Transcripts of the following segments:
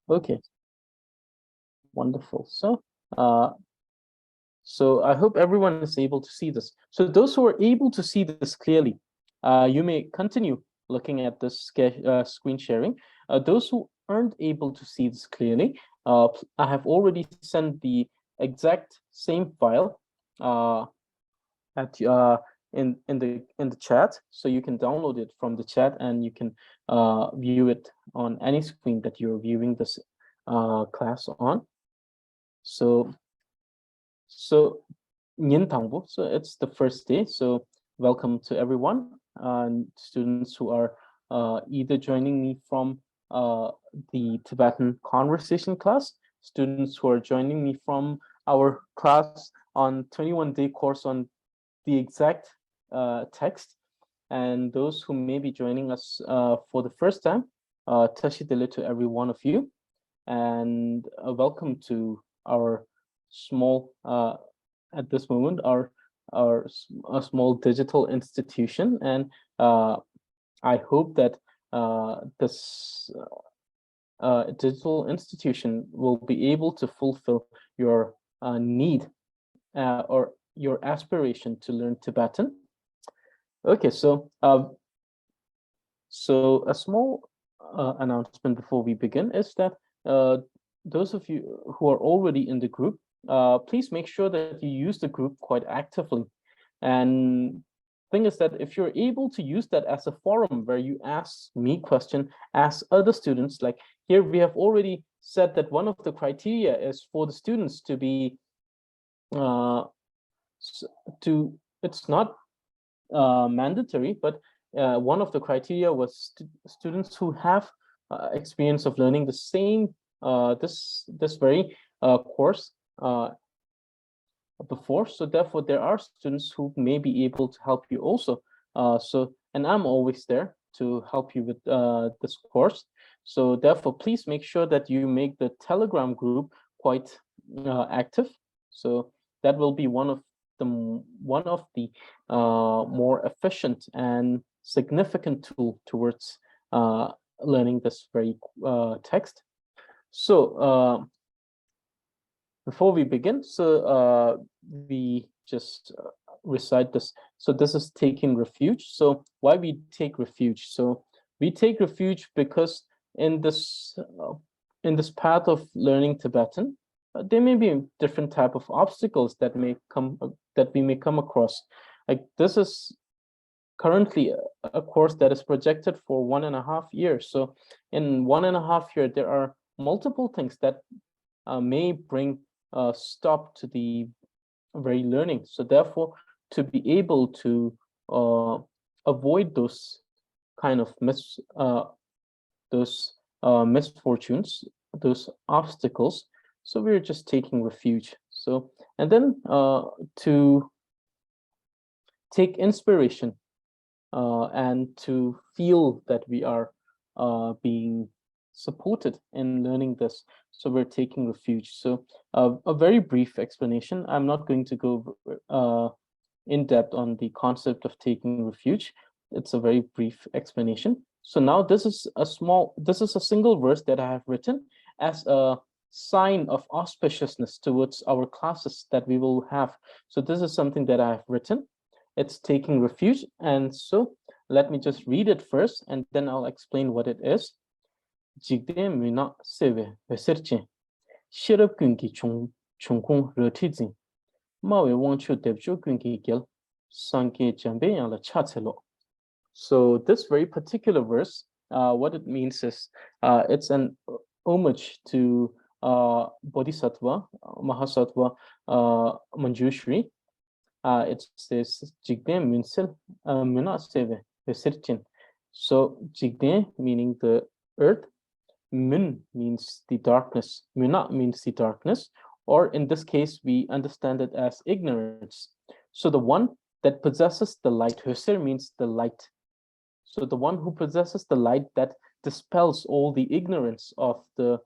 Okay, wonderful. So I hope everyone is able to see this. So those who are able to see this clearly, you may continue looking at this screen sharing. Those who aren't able to see this clearly, I have already sent the exact same file at in the chat, so you can download it from the chat and you can view it on any screen that you're viewing this class on. So it's the first day. So welcome to everyone, students who are either joining me from the Tibetan conversation class, students who are joining me from our class on 21-day course on the exact text, and those who may be joining us for the first time. Tashidele to every one of you, and welcome to our small, at this moment, our a small digital institution. And I hope that this digital institution will be able to fulfill your need or your aspiration to learn Tibetan. Okay, so a small announcement before we begin is that those of you who are already in the group, please make sure that you use the group quite actively. And thing is that if you're able to use that as a forum where you ask me question, ask other students, like here we have already said that one of the criteria is for the students to be it's not mandatory, but one of the criteria was students who have experience of learning the same this very course before. So therefore there are students who may be able to help you also. And I'm always there to help you with this course. So therefore please make sure that you make the Telegram group quite active. So that will be one of the more efficient and significant tool towards learning this very text. So before we begin, so we just recite this. So this is taking refuge. So why we take refuge? So we take refuge because in this path of learning Tibetan, there may be different type of obstacles that we may come across. Like this is currently a course that is projected for 1.5 years. So in 1.5 years, there are multiple things that may bring a stop to the very learning. So therefore, to be able to avoid those kind of misfortunes, those obstacles, so we're just taking refuge. So, and then to take inspiration and to feel that we are being supported in learning this. So we're taking refuge. So a very brief explanation. I'm not going to go in depth on the concept of taking refuge. It's a very brief explanation. So now this is a single verse that I have written as a sign of auspiciousness towards our classes that we will have. So this is something that I have written. It's taking refuge. And so let me just read it first, and then I'll explain what it is. Jigde mina seve veserche shirab kungi chungkung rotizi mawe wangchu debjo kungi gel sanke jambe yang la chatselo. So this very particular verse, what it means is it's an homage to Bodhisattva, Mahasattva Manjushri. It says Jigde minsil mina seve veserchen. So Jigde meaning the earth, Min means the darkness, Mina means the darkness, or in this case, we understand it as ignorance. So the one that possesses the light, Husser means the light. So the one who possesses the light that dispels all the ignorance of the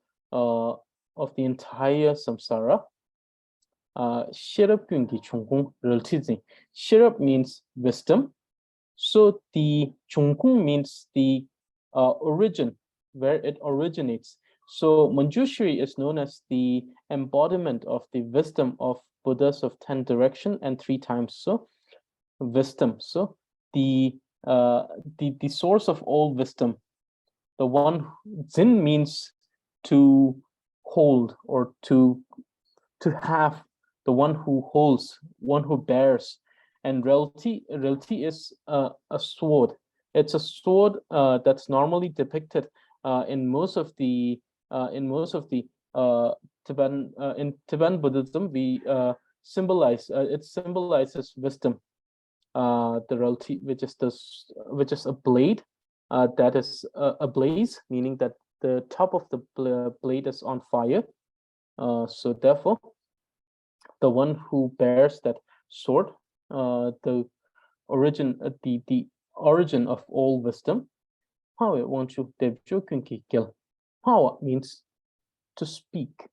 entire samsara. Shirab kungi chungkung reltizi. Shirab means wisdom. So the chungkung means the origin, where it originates. So Manjushri is known as the embodiment of the wisdom of Buddhas of 10 direction and 3 times. So wisdom. So the source of all wisdom. The one, Zin means to hold or to have, the one who holds, one who bears. And reality is a sword. It's a sword that's normally depicted in most of the in Tibetan Buddhism. We symbolize it symbolizes wisdom. The reality, which is a blade that is ablaze, meaning that the top of the blade is on fire. So therefore, the one who bears that sword, the origin of all wisdom. Power won't you kill. Power means to speak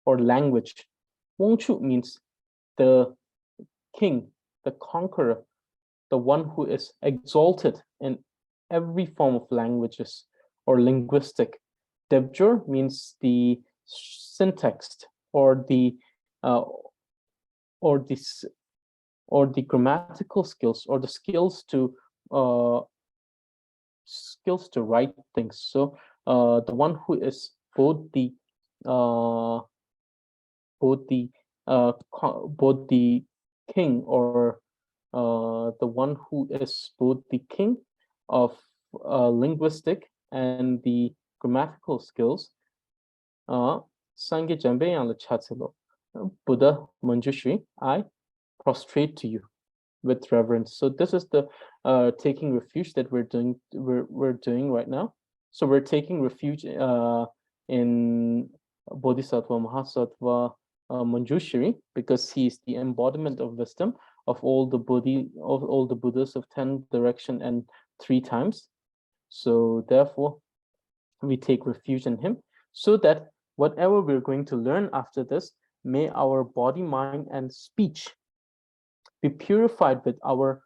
or language. Won't you means the king, the conqueror, the one who is exalted in every form of languages or linguistic. Debjur means the syntax or the grammatical skills, or the skills to write things. So the one who is both the king, or the one who is both the king of linguistic and the grammatical skills. Sangye Jambe yang le chatselo. Buddha Manjushri, I prostrate to you with reverence. So this is the taking refuge that we're doing right now. So we're taking refuge in Bodhisattva Mahasattva Manjushri, because he is the embodiment of wisdom of all the Buddhas of 10 direction and 3 times. So therefore, we take refuge in him, so that whatever we're going to learn after this, may our body, mind, and speech be purified with our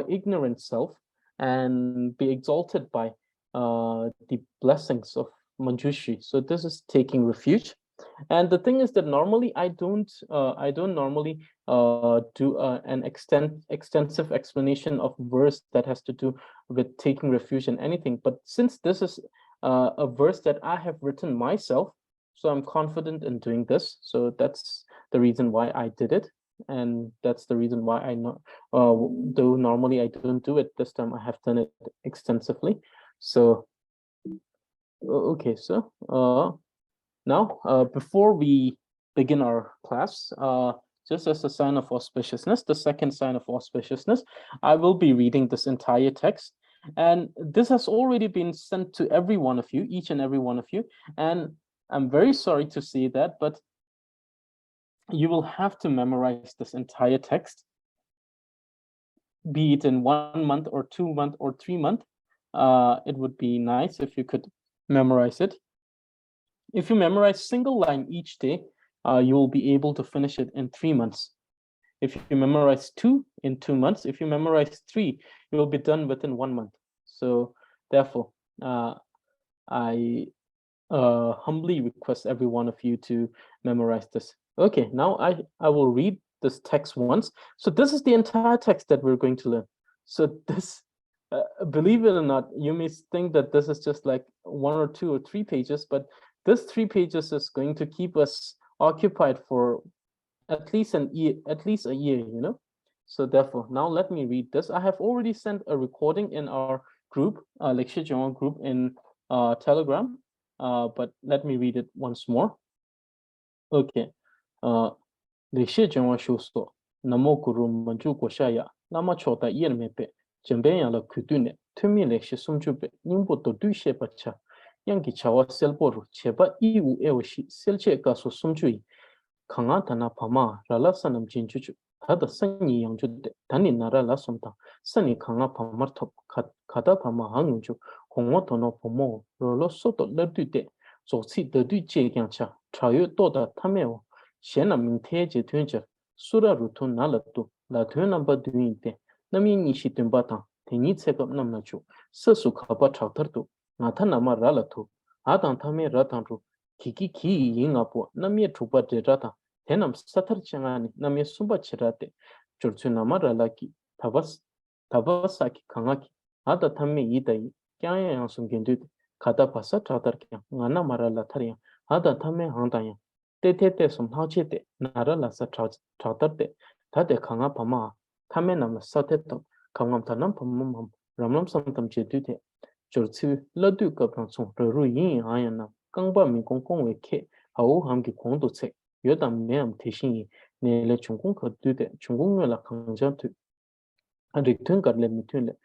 ignorant self, and be exalted by the blessings of Manjushri. So this is taking refuge. And the thing is that normally I don't normally do an extensive explanation of verse that has to do with taking refuge in anything. But since this is a verse that I have written myself, so I'm confident in doing this. So that's the reason why I did it, and that's the reason why I know. Though normally I don't do it, this time I have done it extensively. So okay, so now, before we begin our class, just as a sign of auspiciousness, the second sign of auspiciousness, I will be reading this entire text. And this has already been sent to every one of you, each and every one of you. And I'm very sorry to say that, but you will have to memorize this entire text, be it in 1 month or 2 months or 3 months. It would be nice if you could memorize it. If you memorize single line each day, you will be able to finish it in 3 months. If you memorize 2 in 2 months, if you memorize 3, you will be done within 1 month. So therefore, I humbly request every one of you to memorize this. Okay, now I will read this text once. So this is the entire text that we're going to learn. So this, believe it or not, you may think that this is just like 1 or 2 or 3 pages, but this 3 pages is going to keep us occupied for at least a year, you know. So therefore, now let me read this. I have already sent a recording in our group, Lecture Journal group in Telegram, but let me read it once more. Okay. Lecture Journal shoso namo guru manju koshaya lama chota yer mepe jembe ya la kudune tumi lecture sumjupe nimbo to du shepacha Yangi chawa selboru cheba iu eoshi selche kaso sumchui kanga tana pama rala sanam jinchuchu tada sani yangjude tani nara la somta sani kanga pamar top kata pama hangunju hongwa tono pomo rolo soto lerdude zoksi dedu je yangcha trayo toda tameo shena mingte je tunja sura rutu nalatu la tunamba duinte nami nishi tumbata teni tsekap namnachu sasu kapa chaktartu Ngata nama rala tu Adang Tame Ratangru, Kiki Ki Yingapo, Namia Trupa de Rata, Tenam Satar Changani, Namia Sumba Chirate, Churchunamara Laki, Tabasaki Kangaki, Ada Tame Idai, Kaya Yansum Gindu, Kata Pasa Tratarkia, Nana Mara Lataria, Ada Tame Handaya, Tete Sum Hachete, Nara Lasa Tratate, Tate Kanga Pama, Tame Nam Sateto, Kangam Tanam Pamum, Ramlam Santam Chedute. Churchu Ladu Kapranson, Ru Yin Ayana, Gangba Mi Kong Kong Weke, Hao Ham Ki Kong to Tse, Yodam Meam Tishin, Nele Chungkong Dude, Chungkong La Kangjantu, and return got let me tune it.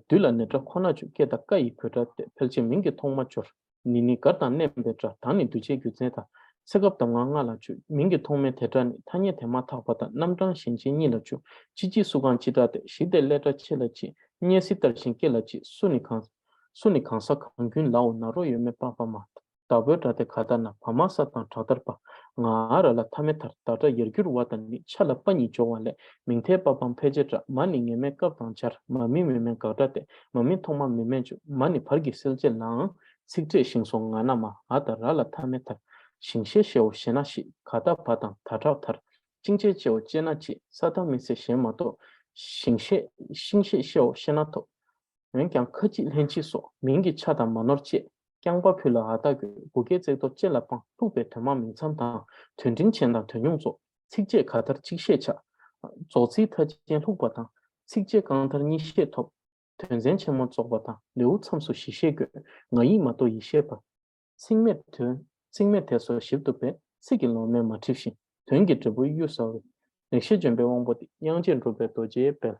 Dula Netra Konaju get a Kai Kurate, Pelchimingi Tomachor, Nini Gata Nembetra, Tani Duche Guzeta, Segap the Mangalachu, Mingi Tome Tetrani, Tanya Temata Pata, Namdan Shinji Nilachu, Chichi Sugan Chidate, Shide Letter Chilachi, Niesitar Shinkilachi, Sunikan Sakangun Lao Naro Yume Papa Mat. Tabutrate Katana, Pamasatan Tatarpa, Ngara la Tametar, Tata Yergur Watani, Chalapani Joale, Minte Papam Pejetra, Mani Meka Panchar, Mami Memenkarate, Mami Toma Mimenju, Mani Pargi Silje Lang, Situation Songanama, Ada Rala Tametar, Shinshe Shenashi, Kata Patan, Tatatar, Chinche Jenachi, Sata Mise Shemato, Shinshe Shenato. 그냥 커지 렌치소 민기 차다 만어치 경과 필요하다 고개 제도 찔라방 후배 대마 민참다 전진前的 전용소 직제 가다 직시차 조지特间 후보다 직제 강다 니시토 전진前뭐 쪽보다 류 참수 시시게 나이마도 이셰바 생매태서 십도배 세길로메 마티시 전기 드부 유서 넥시 준비 원보디 양진 로베 도제 벨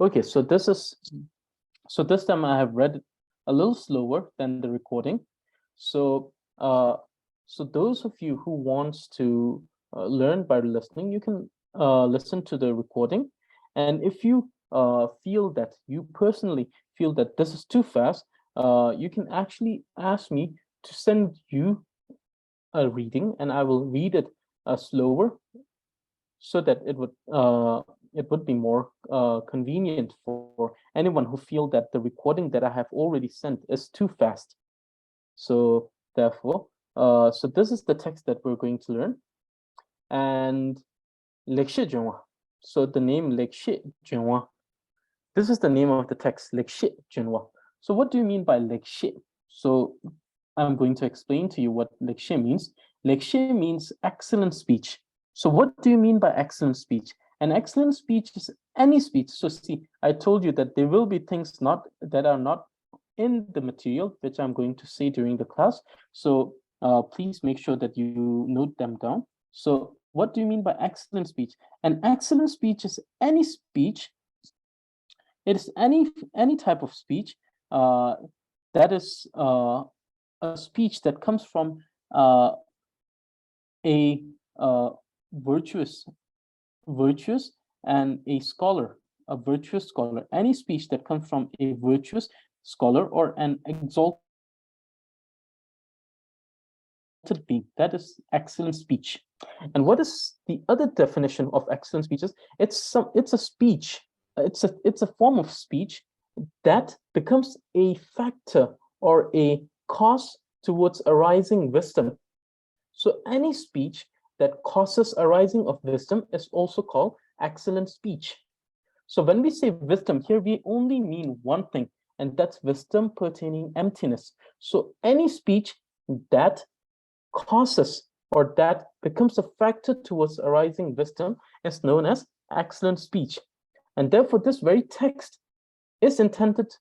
Okay, so this time I have read it a little slower than the recording. So those of you who wants to learn by listening, you can listen to the recording. And if you feel that you personally feel that this is too fast, you can actually ask me to send you a reading, and I will read it slower so that it would be more convenient for anyone who feel that the recording that I have already sent is too fast. So therefore, so this is the text that we're going to learn. And Lekshe Junwa. So the name Lekshe Junwa. This is the name of the text, Lekshe Junwa. So what do you mean by Lekshe? So I'm going to explain to you what Lekshe means. Lekshe means excellent speech. So what do you mean by excellent speech? An excellent speech is any speech. So see, I told you that there will be things that are not in the material, which I'm going to say during the class. So please make sure that you note them down. So what do you mean by excellent speech? An excellent speech is any speech. It is any type of speech that is a speech that comes from a virtuous and a scholar, a virtuous scholar. Any speech that comes from a virtuous scholar or an exalted being, that is excellent speech. And what is the other definition of excellent speeches? It's a speech. It's a form of speech that becomes a factor or a cause towards arising wisdom. So any speech that causes arising of wisdom is also called excellent speech. So when we say wisdom here, we only mean one thing, and that's wisdom pertaining emptiness. So any speech that causes or that becomes a factor towards arising wisdom is known as excellent speech. And therefore, this very text is intended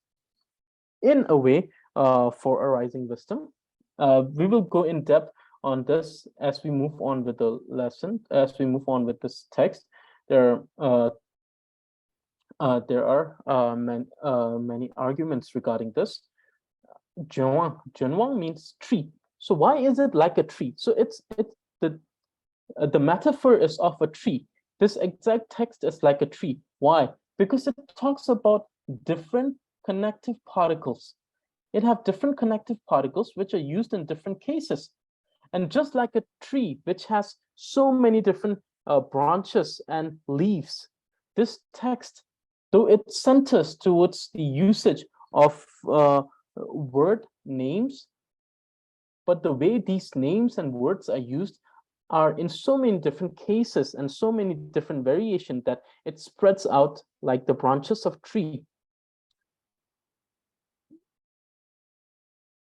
in a way for arising wisdom. We will go in depth on this as we move on with the lesson, as we move on with this text. There are many arguments regarding this. Junwang means tree. So why is it like a tree? So it's the metaphor is of a tree. This exact text is like a tree. Why? Because it talks about different connective particles. It have different connective particles which are used in different cases. And just like a tree which has so many different branches and leaves, this text, though it centers towards the usage of word names but the way these names and words are used are in so many different cases and so many different variations that it spreads out like the branches of tree.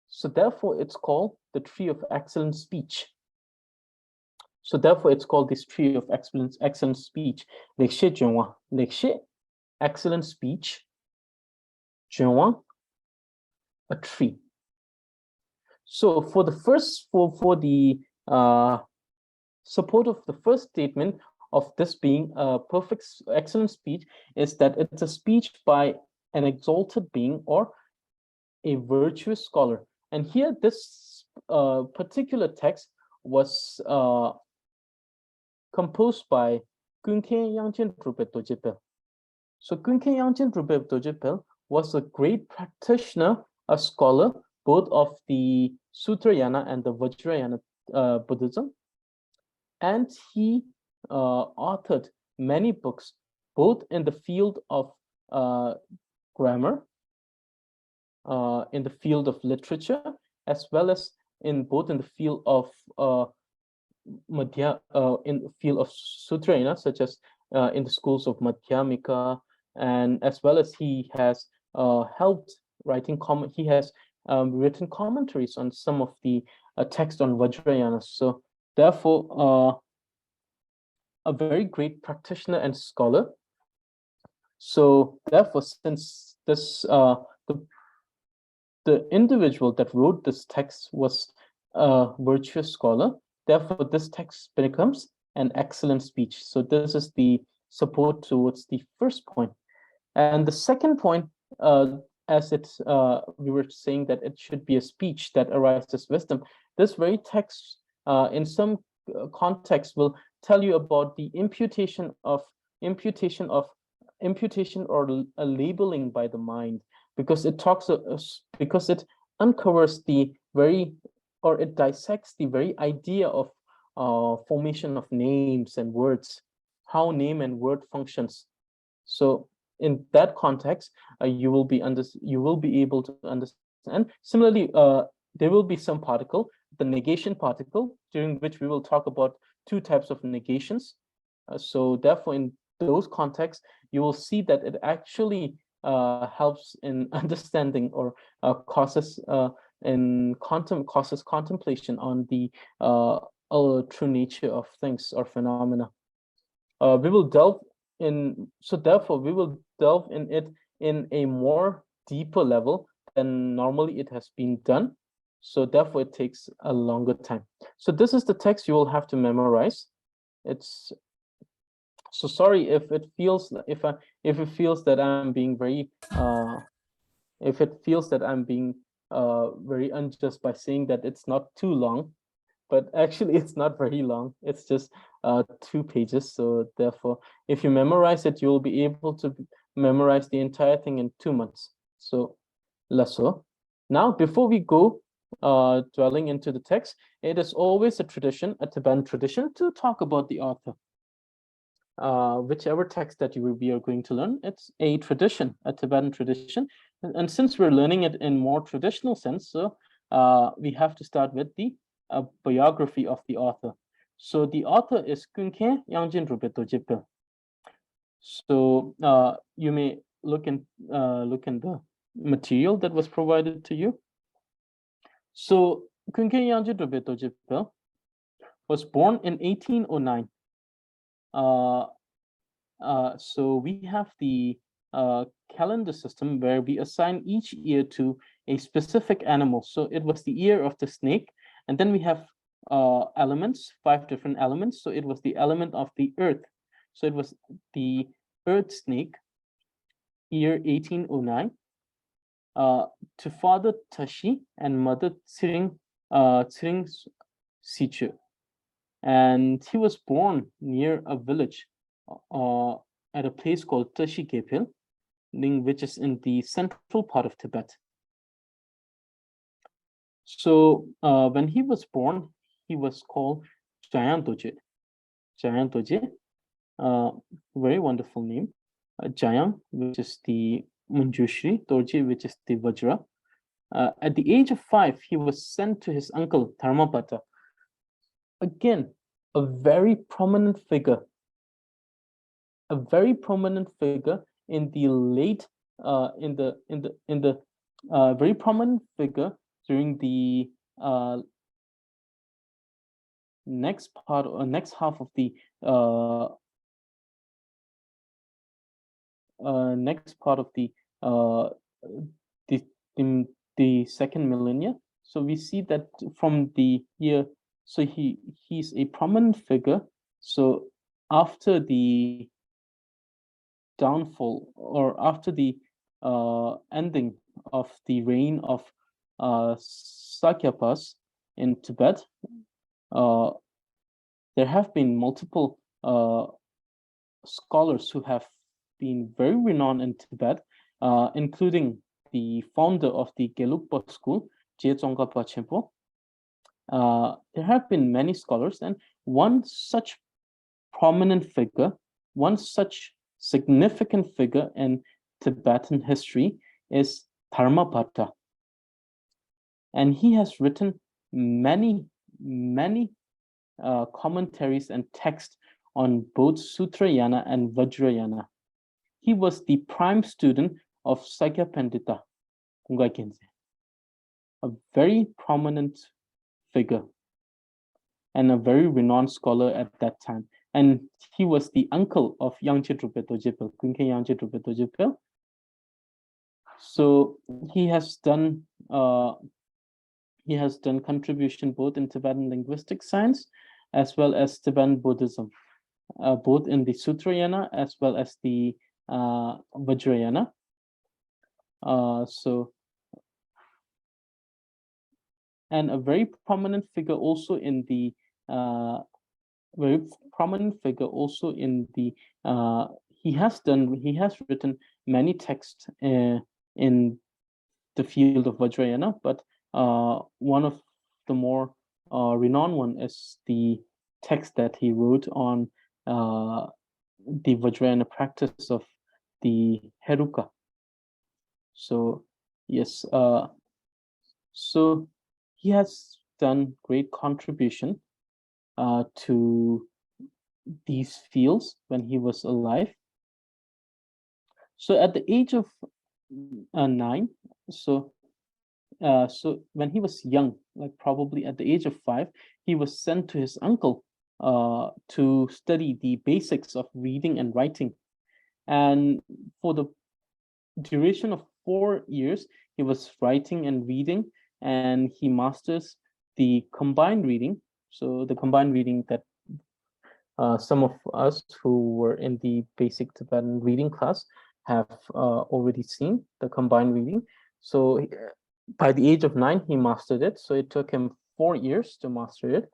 So therefore, it's called the tree of excellent speech. So therefore, it's called this tree of excellent speech. Excellent speech. A tree. So for the first, for the support of the first statement of this being a perfect, excellent speech is that it's a speech by an exalted being or a virtuous scholar. And here, this particular text was composed by Yangchen Drubpay. So Yangchen Drubpay was a great practitioner, a scholar, both of the Sutrayana and the Vajrayana Buddhism. And he authored many books, both in the field of grammar, in the field of literature, as well as in the field of in the field of Sutrayana, such as in the schools of Madhyamika, and as well as he has helped writing he has written commentaries on some of the texts on Vajrayana. So therefore, a very great practitioner and scholar. So therefore, since this the individual that wrote this text was a virtuous scholar, therefore this text becomes an excellent speech. So this is the support towards the first point. And the second point, as it's we were saying that it should be a speech that arises wisdom. This very text, in some context, will tell you about the imputation or a labeling by the mind, because it talks because it uncovers the very, or it dissects the very idea of formation of names and words, how name and word functions. So in that context, you will be able to understand. Similarly, there will be some particle, the negation particle, during which we will talk about two types of negations. So therefore, in those contexts, you will see that it actually helps in understanding or causes contemplation on the true nature of things or phenomena. We will delve in, so therefore we will delve in it in a more deeper level than normally it has been done. So therefore it takes a longer time. So this is the text you will have to memorize. It's so sorry if it feels that I'm being very very unjust by saying that it's not too long, but actually it's not very long. It's just 2 pages. So therefore, if you memorize it, you'll be able to memorize the entire thing in 2 months. So lasso. Now, before we go dwelling into the text, it is always a tradition, a Tibetan tradition, to talk about the author. Whichever text that we are going to learn, it's a tradition, a Tibetan tradition. And since we're learning it in more traditional sense, so we have to start with the biography of the author. So the author is Yangchen Drubpay. So you may look in the material that was provided to you. So Yangchen Drubpay was born in 1809. So we have the calendar system where we assign each year to a specific animal. So it was the year of the snake, and then we have elements, 5 different elements. So it was the element of the earth. So it was the earth snake, year 1809. To father Tashi and mother Tsiring Sichu. And he was born near a village at a place called Tashi Gepil, which is in the central part of Tibet. So when he was born, he was called Dorje. Dorje, very wonderful name. Jayang, which is the Manjushri, Dorje, which is the Vajra. At the age of 5, he was sent to his uncle Dharmapata. Again, a very prominent figure in the late very prominent figure during the next half of the the second millennia. So we see that from the year, so he's a prominent figure. So after the downfall, or after the ending of the reign of Sakyapas in Tibet, there have been multiple scholars who have been very renowned in Tibet, including the founder of the Gelugpa school, Jetsongkhapa Chimpo. There have been many scholars, and one such prominent figure, one such significant figure in Tibetan history is Dharmapata. And he has written many commentaries and texts on both Sutrayana and Vajrayana. He was the prime student of Sakya Pandita Kungai Khyentse, a very prominent figure and a very renowned scholar at that time. And he was the uncle of Yangchen Drubpay Dorje, Kunkai Yangchen Drubpay Dorje. So he has done contribution both in Tibetan linguistic science as well as Tibetan Buddhism, both in the Sutrayana as well as the Vajrayana. And a very prominent figure also in the he has written many texts in the field of Vajrayana, but one of the more renowned one is the text that he wrote on the Vajrayana practice of the Heruka. So yes, so he has done great contribution to these fields when he was alive. So at the age of 9, so when he was young, like probably at the age of 5, he was sent to his uncle to study the basics of reading and writing. And for the duration of 4 years, he was writing and reading, and he masters the combined reading. So the combined reading that some of us who were in the basic Tibetan reading class have already seen, the combined reading. So by the age of 9, he mastered it. So it took him 4 years to master it.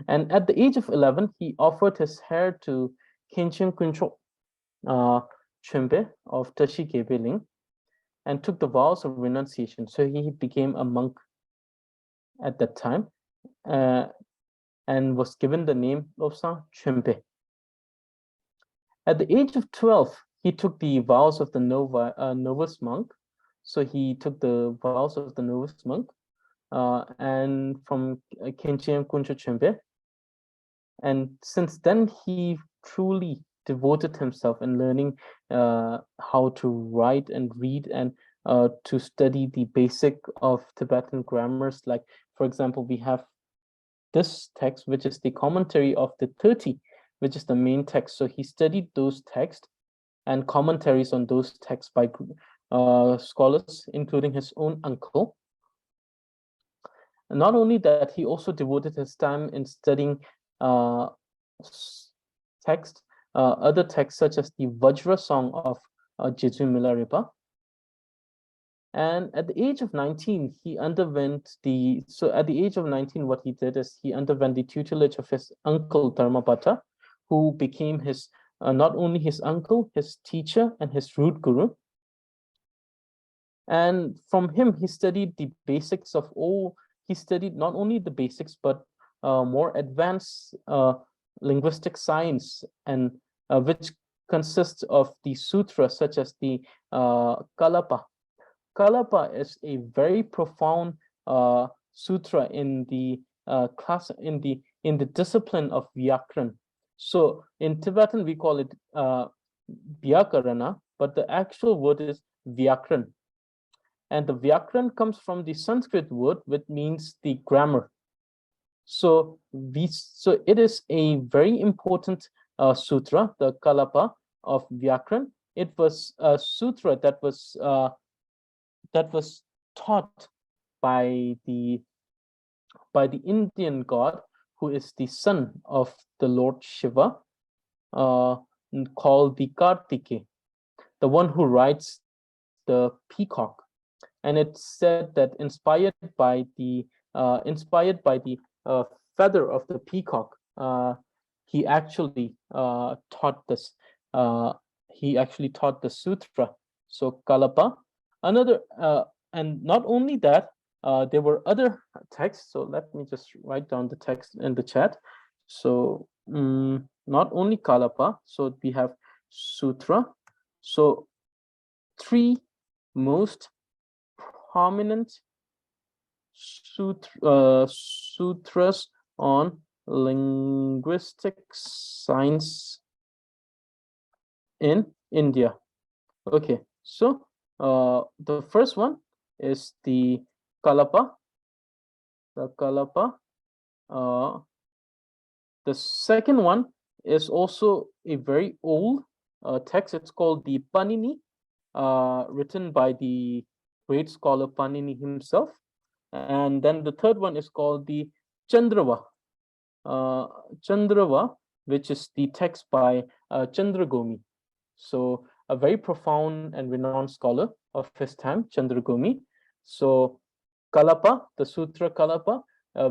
And at the age of 11, he offered his hair to Khenchen Kuncho Chumbe of Tashi Gebeling and took the vows of renunciation. So he became a monk at that time and was given the name of Lobsang Chumbe. At the age of 12, he took the vows of the novice monk. So he took the vows of the novice monk and from Khenchen Kuncho Chumbe. And since then, he truly devoted himself in learning how to write and read and to study the basic of Tibetan grammars. Like, for example, we have this text, which is the commentary of the 30, which is the main text. So he studied those texts and commentaries on those texts by scholars, including his own uncle. And not only that, he also devoted his time in studying other texts such as the Vajra song of Jeju Milarepa. And at the age of 19, he underwent at the age of 19, what he did is he underwent the tutelage of his uncle Dharmapata, who became his not only his uncle, his teacher, and his root guru. And from him, he studied the basics of he studied not only the basics, but more advanced linguistic science, and which consists of the sutras such as the Kalapa, Kalapa is a very profound sutra in the class in the discipline of Vyakran. So in Tibetan we call it Vyakarana, but the actual word is Vyakran. And the Vyakran comes from the Sanskrit word which means the grammar. So it is a very important sutra, the Kalapa of Vyakran. It was a sutra that was taught by the Indian god who is the son of the Lord Shiva, called the Kartike, the one who rides the peacock. And it's said that inspired by the feather of the peacock, he actually taught this. He actually taught the sutra. So Kalapa. Another and not only that, there were other texts. So let me just write down the text in the chat. So not only Kalapa. So we have sutra. So three most prominent sutras on linguistic science in India. Okay, so the first one is the Kalapa. The Kalapa. The second one is also a very old text. It's called the Panini, written by the great scholar Panini himself. And then the third one is called the Chandrava. Chandrava, which is the text by Chandragomi. So a very profound and renowned scholar of his time, Chandragomi. So Kalapa, the Sutra Kalapa,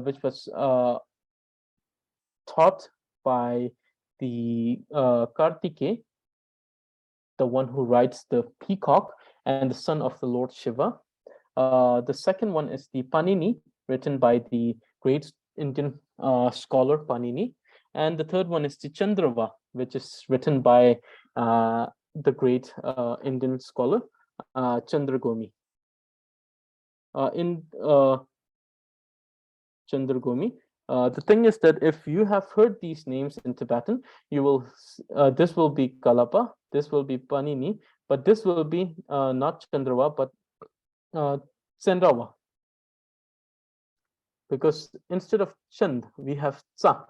which was taught by the Kartike, the one who rides the peacock and the son of the Lord Shiva. The second one is the Panini, written by the great Indian scholar Panini. And the third one is the Chandrava, which is written by the great Indian scholar Chandragomi. Chandragomi. The thing is that if you have heard these names in Tibetan, you will this will be Kalapa, this will be Panini, but this will be not Chandrava, but Chandrava. Because instead of Chand, we have Tsa,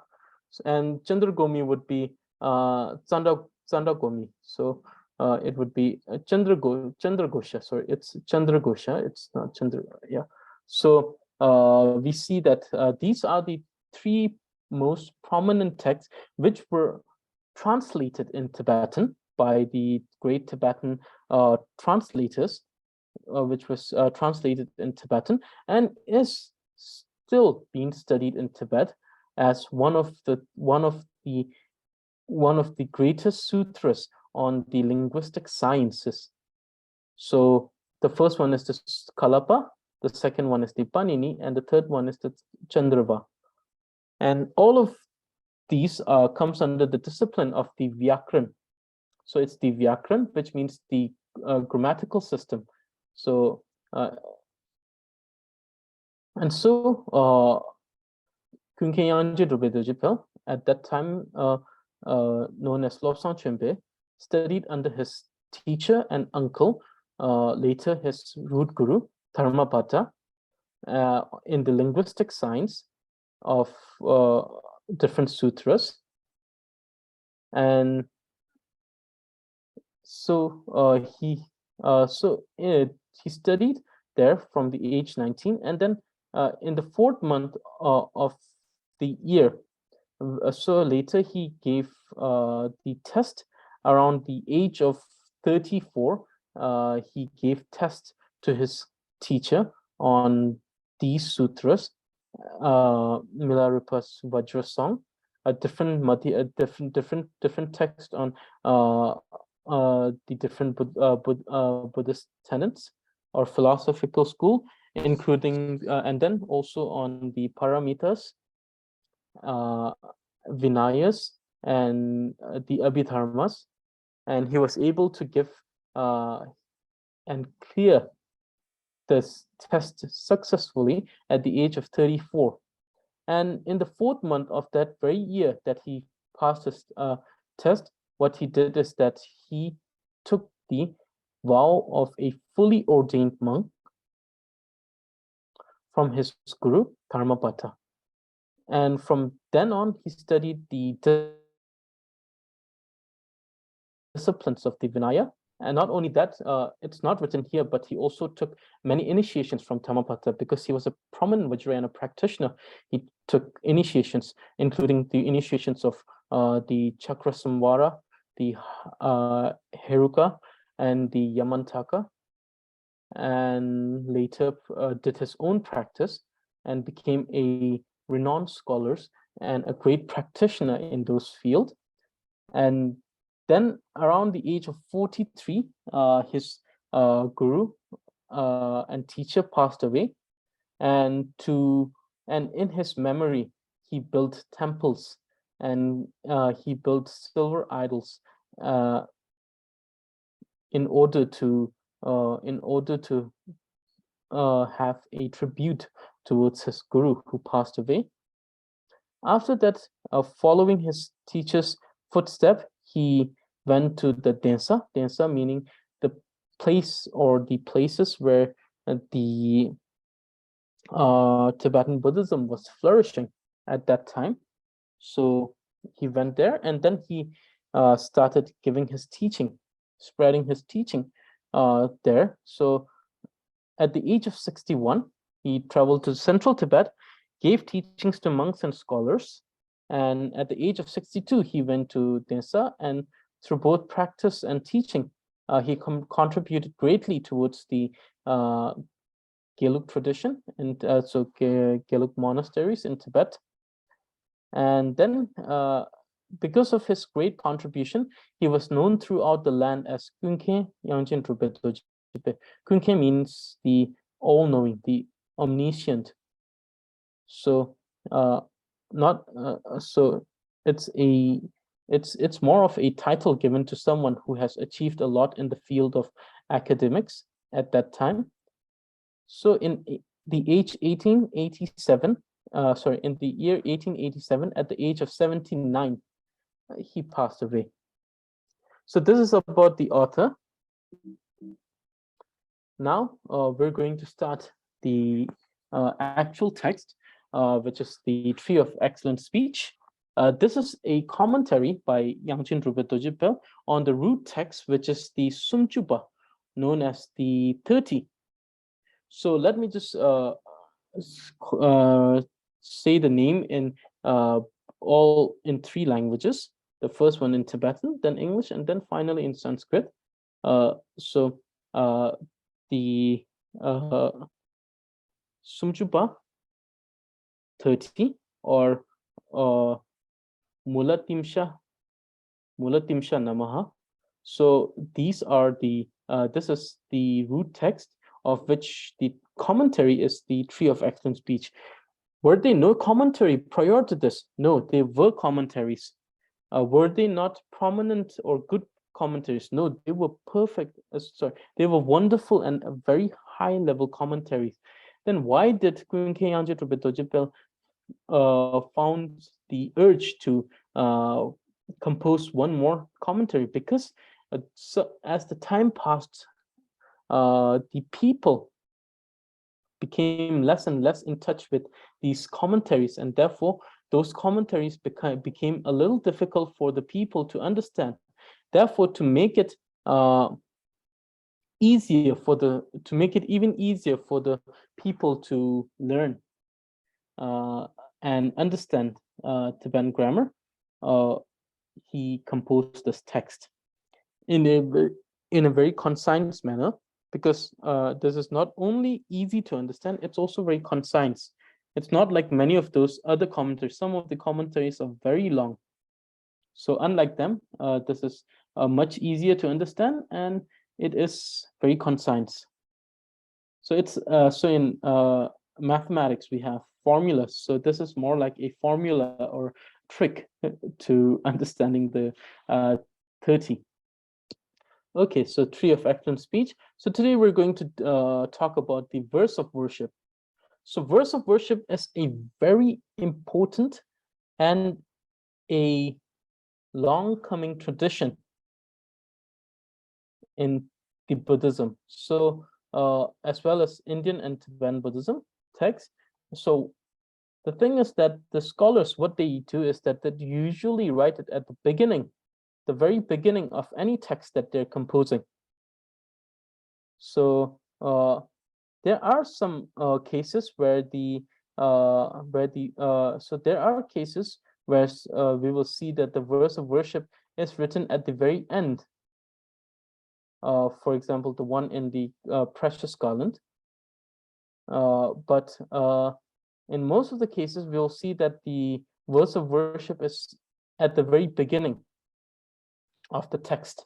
and Chandragomi would be Chandragomi. So it would be Chandragosha. Sorry, it's Chandragosha. It's not Chandra. Yeah. So we see that these are the three most prominent texts which were translated in Tibetan by the great Tibetan translators, which was translated in Tibetan and is still being studied in Tibet as one of the greatest sutras on the linguistic sciences. So the first one is the Kalapa, the second one is the Panini, and the third one is the Chandrava. And all of these comes under the discipline of the Vyakran. So it's the Vyakran, which means the grammatical system. So and so Kunkeyanji Drubpay at that time known as Lobsang Chönpe, studied under his teacher and uncle, later his root guru, Dharmapata, in the linguistic science of different sutras. And so he studied there from the age 19, and then in the 4th month of the year, so later he gave the test around the age of 34. He gave test to his teacher on these sutras, Milarepa's Vajra song, a different text on the different Buddhist tenets or philosophical school, including and then also on the paramitas, Vinayas, and the Abhidharmas, and he was able to give and clear this test successfully at the age of 34. And in the 4th month of that very year that he passed his test, what he did is that he took the vow of a fully ordained monk from his guru, Dharmapata. And from then on, he studied the disciplines of the Vinaya. And not only that, it's not written here, but he also took many initiations from Dharmapata because he was a prominent Vajrayana practitioner. He took initiations, including the initiations of the Chakra Samvara, the Heruka, and the Yamantaka, and later did his own practice and became a renowned scholar and a great practitioner in those fields. And then around the age of 43, his guru and teacher passed away, and in his memory, he built temples and he built silver idols in order to have a tribute towards his guru who passed away. After that, following his teacher's footstep, he went to the Densa, meaning the place or the places where the Tibetan Buddhism was flourishing at that time. So he went there, and then he started giving his teaching, spreading his teaching there. So at the age of 61, he traveled to central Tibet, gave teachings to monks and scholars. And at the age of 62, he went to Densa, and through both practice and teaching, he contributed greatly towards the Gelug tradition, and so Gelug monasteries in Tibet. And then, because of his great contribution, he was known throughout the land as Yangchen, Yangchen, Drubpay. Yangchen means the all-knowing, the omniscient. So, it's more of a title given to someone who has achieved a lot in the field of academics at that time. So in the age 1887, in the year 1887, at the age of 79, he passed away. So this is about the author. Now we're going to start the actual text, which is the Tree of Excellent Speech. This is a commentary by Yangchen Drubpay on the root text, which is the Sumchupa, known as the 30. So let me just say the name in all in 3 languages. The first one in Tibetan, then English, and then finally in Sanskrit. The Sumchupa 30 or Mulatimsha Namaha. So these are the this is the root text, of which the commentary is the Tree of Excellent Speech. Were there no commentary prior to this? No, they were commentaries. Were they not prominent or good commentaries? No, they were perfect. They were wonderful and very high-level commentaries. Then why did Kunke Yangchen Drubpay found the urge to compose one more commentary? Because as the time passed, the people became less and less in touch with these commentaries, and therefore those commentaries became a little difficult for the people to understand. Therefore, to make it easier to make it even easier for the people to learn and understand Tibetan grammar, he composed this text in a very concise manner, because this is not only easy to understand, it's also very concise. It's not like many of those other commentaries. Some of the commentaries are very long. So unlike them, this is much easier to understand, and it is very concise. So it's in mathematics we have formulas. So this is more like a formula or trick to understanding the 30. Okay, so tree of excellent speech. So today we're going to talk about the verse of worship. So verse of worship is a very important and a long coming tradition in the Buddhism. So as well as Indian and Tibetan Buddhism texts. So the thing is that the scholars, what they do is that they usually write it at the beginning, the very beginning of any text that they're composing. So there are some cases where so there are cases where we will see that the verse of worship is written at the very end. For example, the one in the Precious Garland. But in most of the cases, we'll see that the verse of worship is at the very beginning of the text.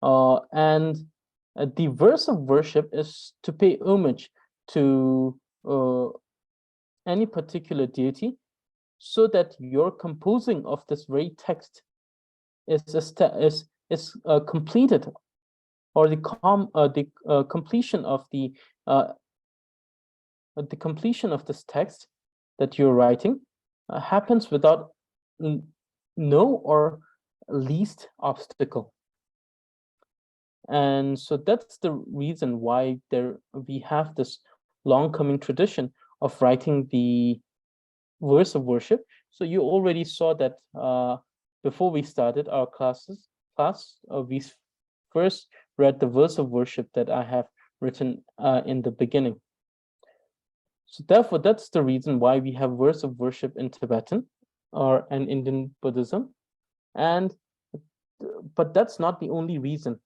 And the verse of worship is to pay homage to any particular deity, so that your composing of this very text is completed, or the completion of the completion of this text that you're writing happens without no or least obstacle. And so that's the reason why we have this long coming tradition of writing the verse of worship. So you already saw that before we started our class, we first read the verse of worship that I have written in the beginning. So therefore, that's the reason why we have verse of worship in Tibetan or an Indian Buddhism. But that's not the only reason.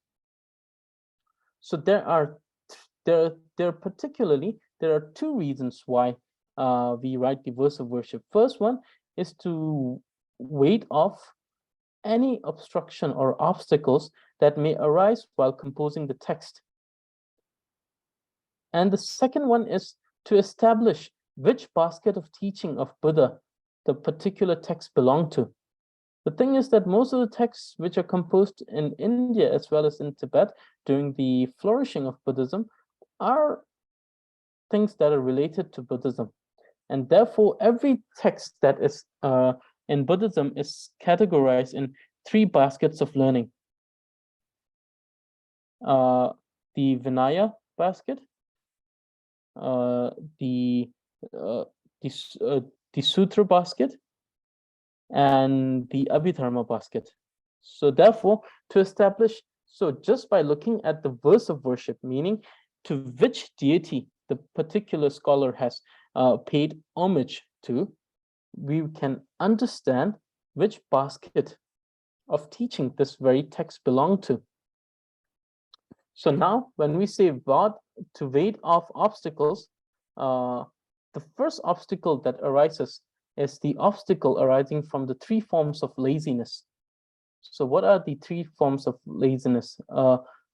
So there are two reasons why we write the verse of worship. First one is to ward off any obstruction or obstacles that may arise while composing the text. And the second one is to establish which basket of teaching of Buddha the particular text belonged to. The thing is that most of the texts which are composed in India as well as in Tibet during the flourishing of Buddhism are things that are related to Buddhism. And therefore, every text that is in Buddhism is categorized in three baskets of learning. The Vinaya basket, the Sutra basket, and the Abhidharma basket. So therefore, to establish, so just by looking at the verse of worship, meaning to which deity the particular scholar has paid homage to, we can understand which basket of teaching this very text belonged to. So now, when we say to ward off obstacles, the first obstacle that arises is the obstacle arising from the three forms of laziness. So what are the three forms of laziness?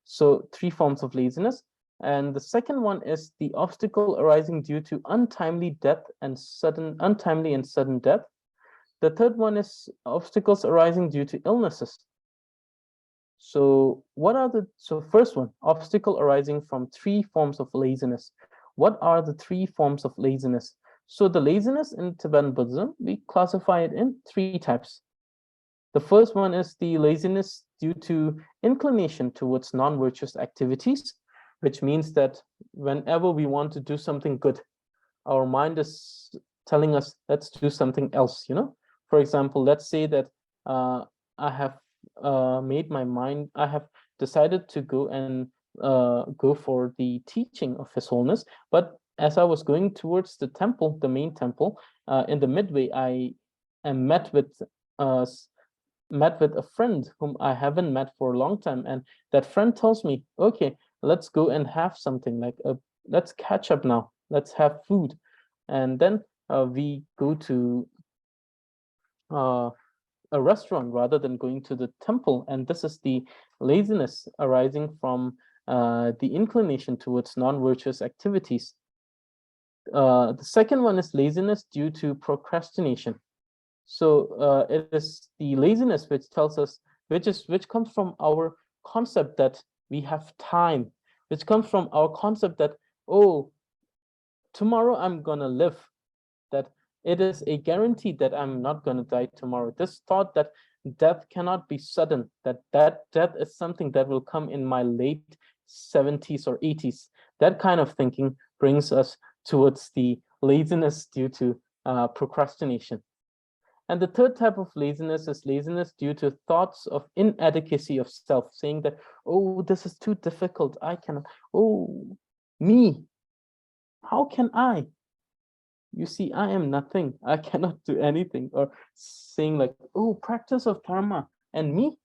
So three forms of laziness. And the second one is the obstacle arising due to untimely and sudden death. The third one is obstacles arising due to illnesses. So first one, obstacle arising from three forms of laziness. What are the three forms of laziness? So the laziness in Tibetan Buddhism, we classify it in three types. The first one is the laziness due to inclination towards non-virtuous activities, which means that whenever we want to do something good, our mind is telling us, let's do something else, For example, let's say that I have made my mind, I have decided to go and go for the teaching of His Holiness, but as I was going towards the temple, the main temple, in the midway, I am met with a friend whom I haven't met for a long time, and that friend tells me, okay, let's go and have something, like let's catch up now, let's have food. And then we go to a restaurant rather than going to the temple, and this is the laziness arising from the inclination towards non-virtuous activities. The second one is laziness due to procrastination. So it is the laziness which tells us, which comes from our concept that we have time, which comes from our concept that, oh, tomorrow I'm gonna live, that it is a guarantee that I'm not gonna die tomorrow. This thought that death cannot be sudden, that death is something that will come in my late 70s or 80s. That kind of thinking brings us towards the laziness due to procrastination. And the third type of laziness is laziness due to thoughts of inadequacy of self, saying that, oh, this is too difficult, I cannot, oh, me, how can I? You see, I am nothing, I cannot do anything. Or saying like, oh, practice of dharma, and me,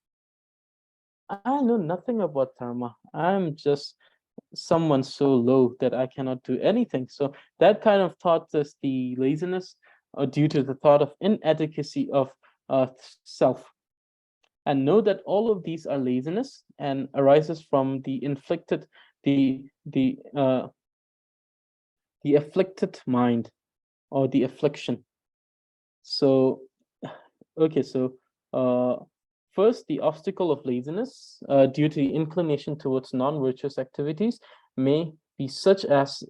I know nothing about dharma, I'm just someone so low that I cannot do anything. So that kind of thought is the laziness due to the thought of inadequacy of self. And know that all of these are laziness and arises from the inflicted, the afflicted mind, or the affliction. So, okay, so first, the obstacle of laziness due to the inclination towards non-virtuous activities may be such as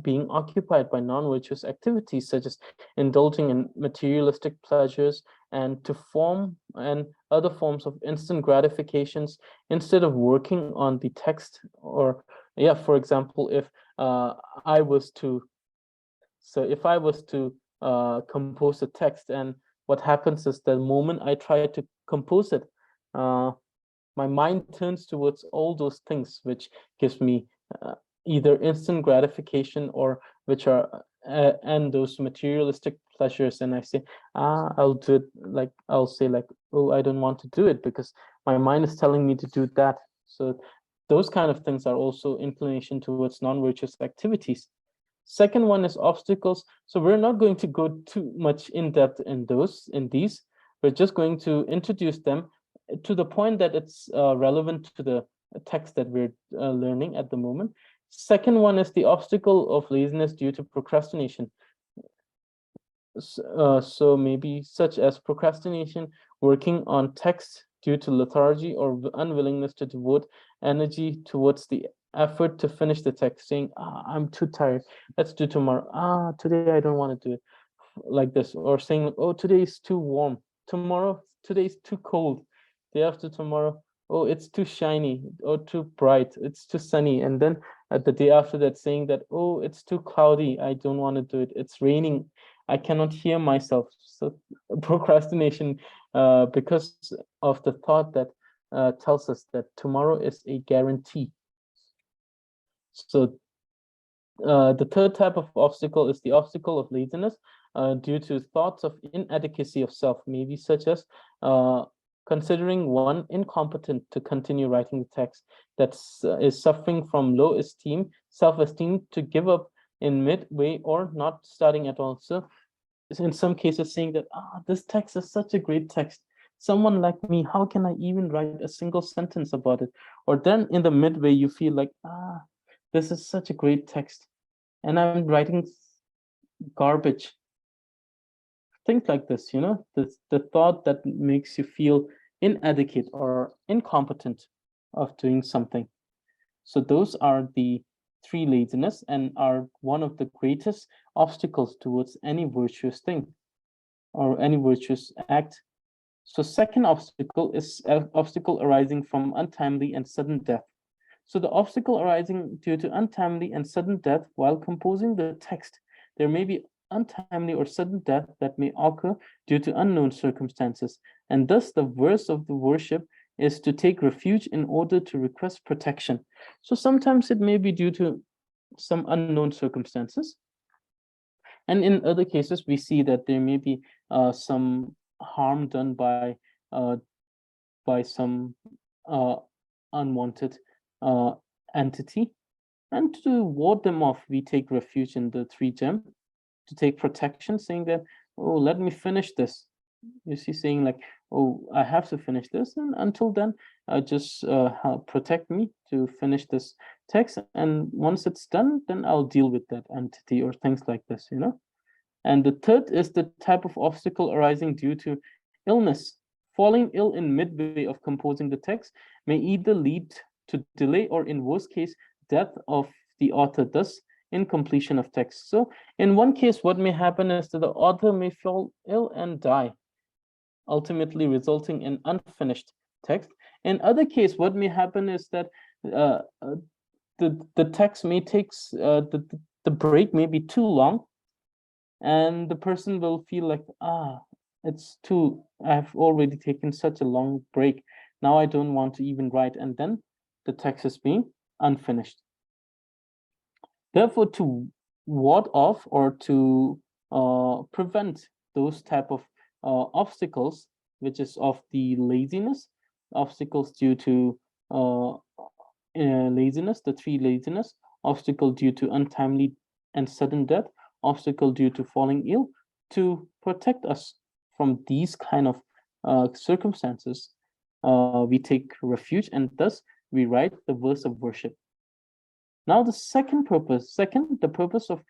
being occupied by non-virtuous activities, such as indulging in materialistic pleasures and to form and other forms of instant gratifications instead of working on the text. Or, yeah, for example, if I was to compose a text, and what happens is the moment I try to compose it, my mind turns towards all those things which gives me either instant gratification or which are and those materialistic pleasures, and I say, I'll do it, like I'll say like, oh, I don't want to do it because my mind is telling me to do that. So those kind of things are also inclination towards non-virtuous activities. Second one is obstacles. So we're not going to go too much in depth in these. We're just going to introduce them to the point that it's relevant to the text that we're learning at the moment. Second one is the obstacle of laziness due to procrastination. So maybe such as procrastination, working on text due to lethargy or unwillingness to devote energy towards the effort to finish the text, saying, I'm too tired, let's do tomorrow. Today I don't want to do it, like this. Or saying, oh, today is too warm, today is too cold, day after tomorrow, oh, it's too shiny or too bright, it's too sunny. And then at the day after that, saying that, oh, it's too cloudy, I don't want to do it, it's raining, I cannot hear myself. So procrastination because of the thought that tells us that tomorrow is a guarantee. So the third type of obstacle is the obstacle of laziness due to thoughts of inadequacy of self, maybe such as considering one incompetent to continue writing the text, that is suffering from low esteem, self-esteem, to give up in midway or not starting at all. So in some cases saying that, this text is such a great text, someone like me, how can I even write a single sentence about it? Or then in the midway you feel like, this is such a great text and I'm writing garbage. Things like this, the thought that makes you feel inadequate or incompetent of doing something. So those are the three laziness and are one of the greatest obstacles towards any virtuous thing or any virtuous act. So second obstacle is an obstacle arising from untimely and sudden death. So the obstacle arising due to untimely and sudden death while composing the text, there may be untimely or sudden death that may occur due to unknown circumstances. And thus the verse of the worship is to take refuge in order to request protection. So sometimes it may be due to some unknown circumstances. And in other cases, we see that there may be some harm done by some unwanted entity, and to ward them off, we take refuge in the three gem to take protection, saying that, oh, let me finish this. You see, saying like, oh, I have to finish this, and until then, just help protect me to finish this text, and once it's done, then I'll deal with that entity, or things like this, And the third is the type of obstacle arising due to illness, Falling ill in midway of composing the text may either lead to delay or, in worst case, death of the author, thus incompletion of text. So in one case, what may happen is that the author may fall ill and die, ultimately resulting in unfinished text. In other case, what may happen is that the text may takes the break may be too long, and the person will feel like, I've already taken such a long break. Now I don't want to even write, and then the text is being unfinished. Therefore, to ward off or to prevent those type of obstacles, which is of the laziness, obstacles due to laziness, the three laziness, obstacle due to untimely and sudden death, obstacle due to falling ill, to protect us from these kind of circumstances, we take refuge, and thus we write the verse of worship. Now the second purpose is the purpose of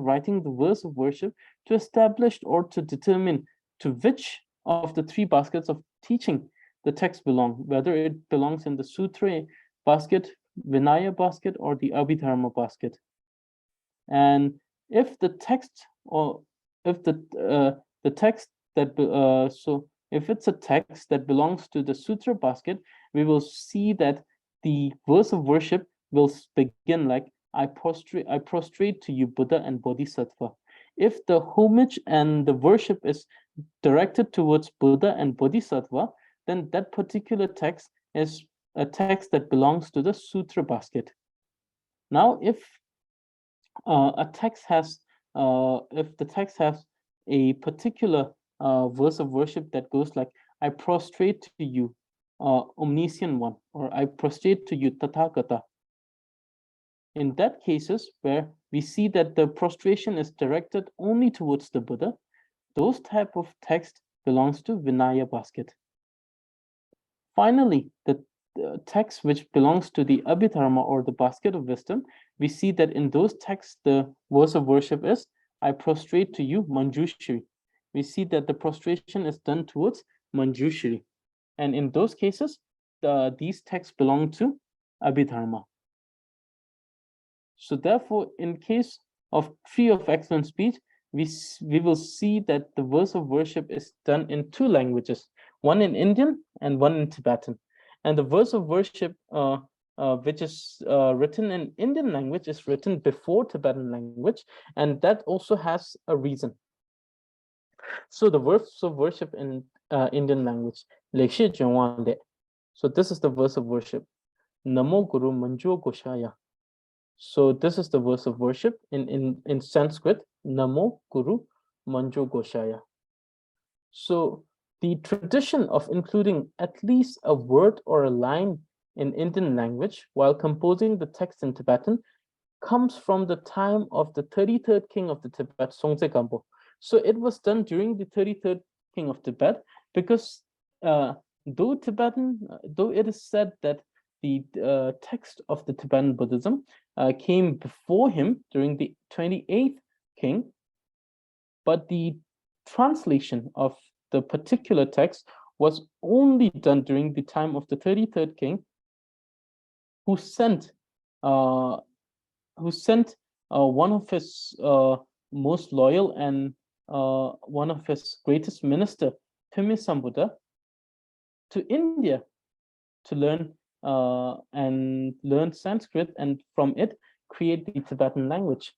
writing the verse of worship to establish or to determine to which of the three baskets of teaching the text belong, whether it belongs in the Sutra basket, Vinaya basket, or the Abhidharma basket. And if the text, or if the text that if it's a text that belongs to the Sutra basket, we will see that the verse of worship will begin like, I prostrate to you, Buddha and Bodhisattva. If the homage and the worship is directed towards Buddha and Bodhisattva, then that particular text is a text that belongs to the Sutra basket. Now, if the text has a particular verse of worship that goes like, I prostrate to you, omniscient one, or I prostrate to you, Tathagata. In that cases where we see that the prostration is directed only towards the Buddha, those type of text belongs to Vinaya basket. Finally, the text which belongs to the Abhidharma or the basket of wisdom, we see that in those texts, the verse of worship is, I prostrate to you, Manjushri. We see that the prostration is done towards Manjushri. And in those cases, these texts belong to Abhidharma. So therefore, in case of Tree of Excellent Speech, we will see that the verse of worship is done in two languages, one in Indian and one in Tibetan. And the verse of worship, which is written in Indian language, is written before Tibetan language, and that also has a reason. So the verse of worship in Indian language, so this is the verse of worship, Namo Guru Manjo Goshaya. So this is the verse of worship in Sanskrit, Namo Guru Manjo Goshaya. So the tradition of including at least a word or a line in Indian language while composing the text in Tibetan comes from the time of the 33rd king of the Tibet, Songtse Gampo. So it was done during the 33rd king of Tibet, because though it is said that the text of the Tibetan Buddhism came before him during the 28th king, but the translation of the particular text was only done during the time of the 33rd king, who sent one of his most loyal and one of his greatest minister, Pimi Sambuddha, to India to learn Sanskrit, and from it create the Tibetan language.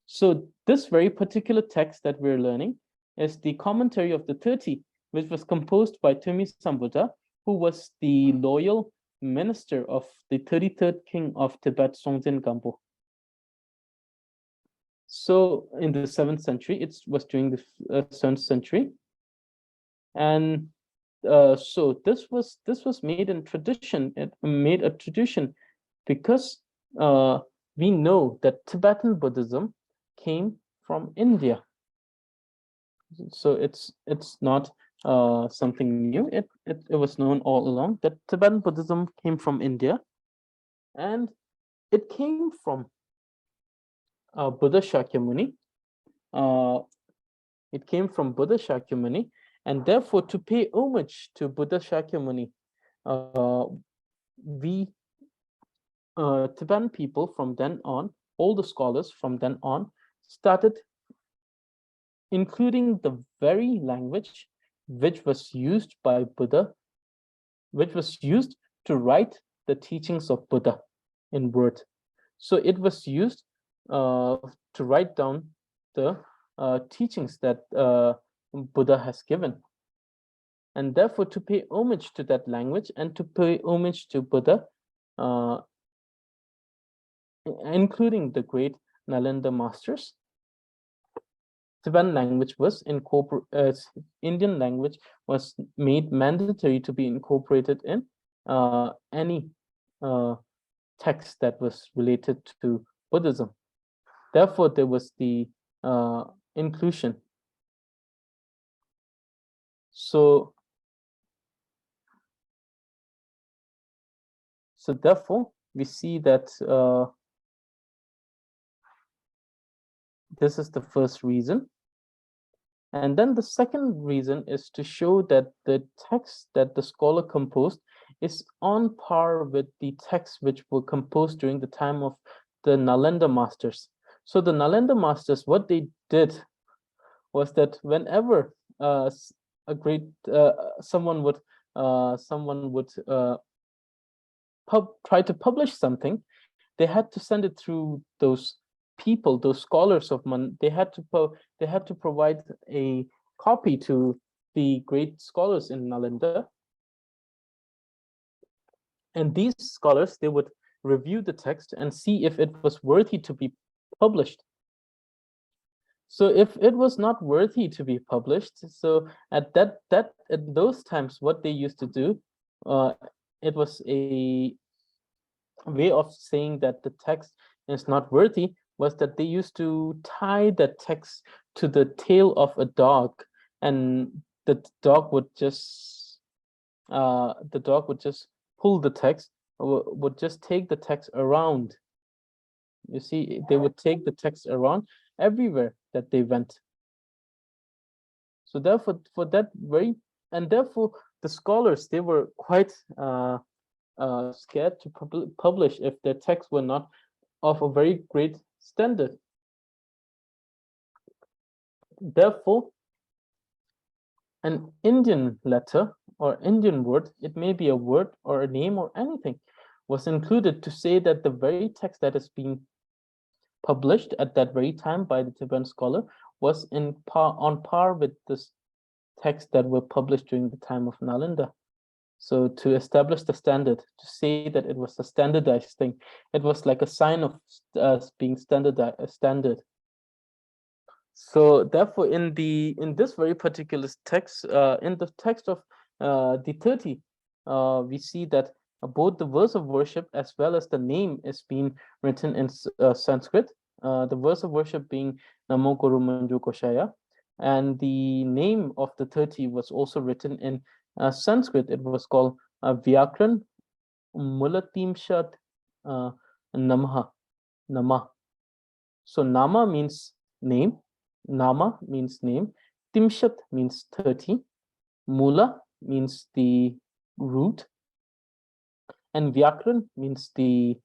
So this very particular text that we're learning is the commentary of the 30, which was composed by Pimi Sambuddha, who was the loyal minister of the 33rd king of Tibet, Songtsen Gampo. So in the 7th century, it was during the 7th century, and so this was made in tradition. It made a tradition because we know that Tibetan Buddhism came from India. So it's not something new. It was known all along that Tibetan Buddhism came from India, and it came from Buddha Shakyamuni. It came from Buddha Shakyamuni, And therefore, to pay homage to Buddha Shakyamuni, we Tibetan people from then on, all the scholars from then on, started including the very language which was used by Buddha, which was used to write the teachings of Buddha in word. So it was used to write down the teachings that Buddha has given. And therefore, to pay homage to that language and to pay homage to Buddha, including the great Nalanda masters, Tibetan language was Indian language was made mandatory to be incorporated in any text that was related to Buddhism. Therefore, there was the inclusion. So therefore, we see that this is the first reason. And then the second reason is to show that the text that the scholar composed is on par with the texts which were composed during the time of the Nalanda masters. So the Nalanda masters, what they did was that whenever someone would try to publish something, they had to send it through those people, those scholars of they had to provide a copy to the great scholars in Nalanda, and these scholars, they would review the text and see if it was worthy to be published. So if it was not worthy to be published, so at those times, what they used to do, it was a way of saying that the text is not worthy, was that they used to tie the text to the tail of a dog, and the dog would just pull the text, would just take the text around. You see, they would take the text around everywhere that they went. So therefore, therefore the scholars, they were quite scared to publish if their texts were not of a very great standard. Therefore, an Indian letter or Indian word, it may be a word or a name or anything, was included to say that the very text that is being published at that very time by the Tibetan scholar was on par with this text that were published during the time of Nalanda. So to establish the standard, to say that it was a standardized thing, it was like a sign of being standard. So therefore, in this very particular text, in the text of the 30, we see that both the verse of worship as well as the name is being written in Sanskrit. The verse of worship being Namo Guru Manju Koshaya, and the name of the 30 was also written in Sanskrit. It was called Vyakran Mulatimshat Namah. So Nama means name. Nama means name. Timshat means 30. Mula means the root. And Vyakran means the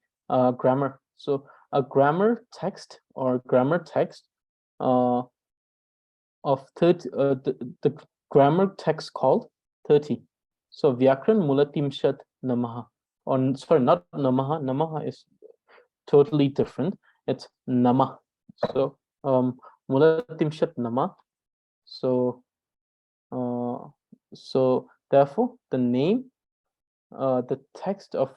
grammar. So a grammar text or grammar text of 30, the grammar text called 30. So Vyakran Mulatimshat Namaha. Or sorry, not Namaha. Namaha is totally different. It's Nama. So Mulatimshat Nama. So therefore the name, the text of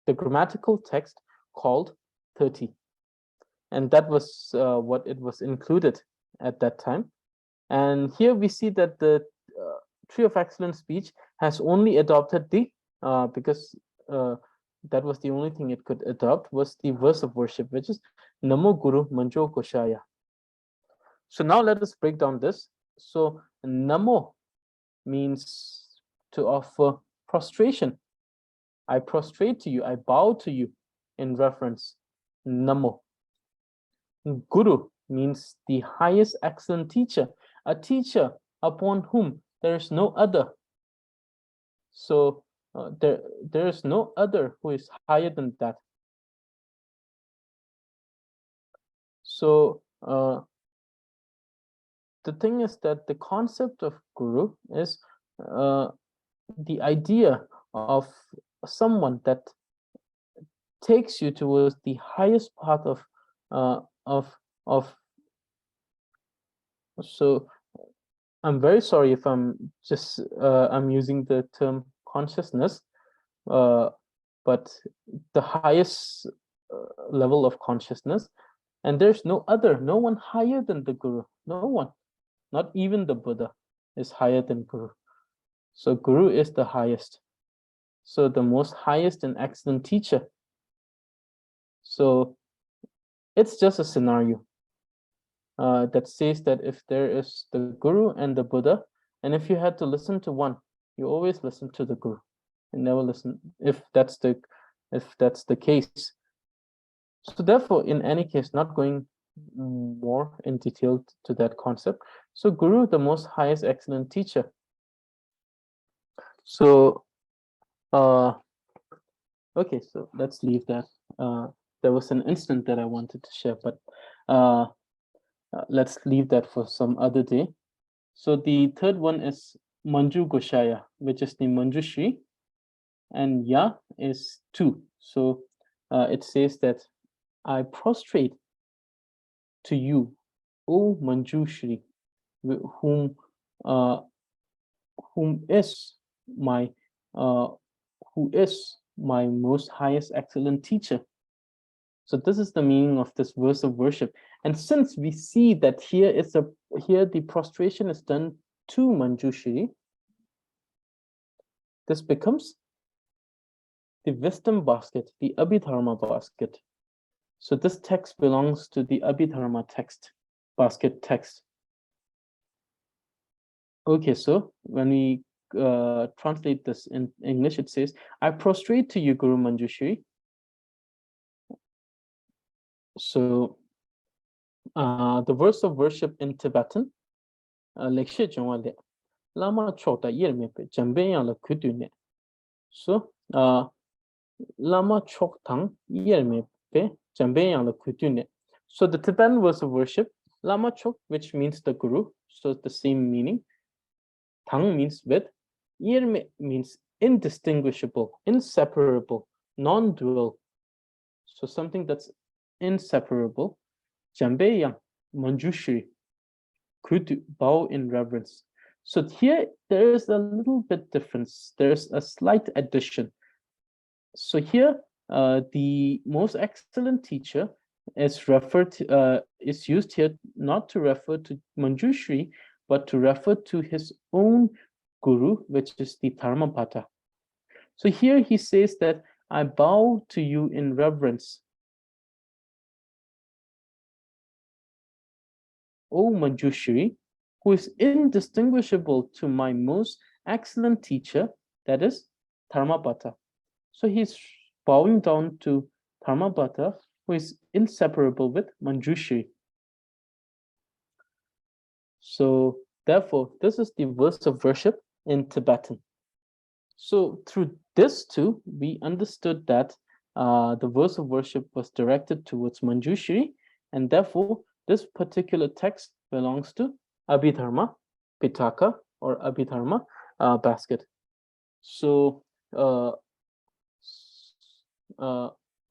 the grammatical text called 30, and that was what it was included at that time. And here we see that the Tree of Excellent Speech has only adopted the because that was the only thing it could adopt, was the verse of worship, which is Namo Guru Manjo Koshaya. So now let us break down this. So Namo means to offer prostration. I prostrate to you, I bow to you in reference. Namo. Guru means the highest excellent teacher, a teacher upon whom there is no other. So there is no other who is higher than that. So the thing is that the concept of guru is the idea of someone that takes you towards the highest path of so I'm very sorry if I'm just I'm using the term consciousness, but the highest level of consciousness, and there's no one higher than the guru. No one, not even the Buddha is higher than guru. So guru is the highest, so the most highest and excellent teacher. So it's just a scenario that says that if there is the guru and the Buddha, and if you had to listen to one, you always listen to the guru and never listen if that's the case. So therefore, in any case, not going more in detail to that concept. So guru, the most highest excellent teacher. So okay, so let's leave that. There was an incident that I wanted to share, but let's leave that for some other day. So the third one is Manju Goshaya, which is the Manjushri, and Ya is 2. So it says that I prostrate to you, O Manjushri, whom is my who is my most highest excellent teacher. So this is the meaning of this verse of worship. And since we see that here the prostration is done to Manjushri, this becomes the wisdom basket, the Abhidharma basket. So this text belongs to the Abhidharma text, basket text. Okay, so when we translate this in English, it says, I prostrate to you, Guru Manjushri. So the verse of worship in Tibetan, Lama Chota Yermepe, Jambeyan la Kutune. So Lama Choktang Yermepe, Jambeyan la Kutune. So the Tibetan verse of worship, Lama Chok, which means the Guru, so it's the same meaning. Tang means with, Yerme means indistinguishable, inseparable, non-dual. So something that's inseparable. Jambeyan, Manjushri, Kutu, bow in reverence. So here there is a little bit difference. There's a slight addition. So here, the most excellent teacher is referred to, is used here not to refer to Manjushri, but to refer to his own guru, which is the Dharmapata. So here he says that I bow to you in reverence, O Manjushri, who is indistinguishable to my most excellent teacher, that is Dharmapata. So he's bowing down to Dharmapata, who is inseparable with Manjushri. So therefore, this is the verse of worship in Tibetan. So through this too, we understood that the verse of worship was directed towards Manjushri, and therefore this particular text belongs to Abhidharma Pitaka or Abhidharma basket. So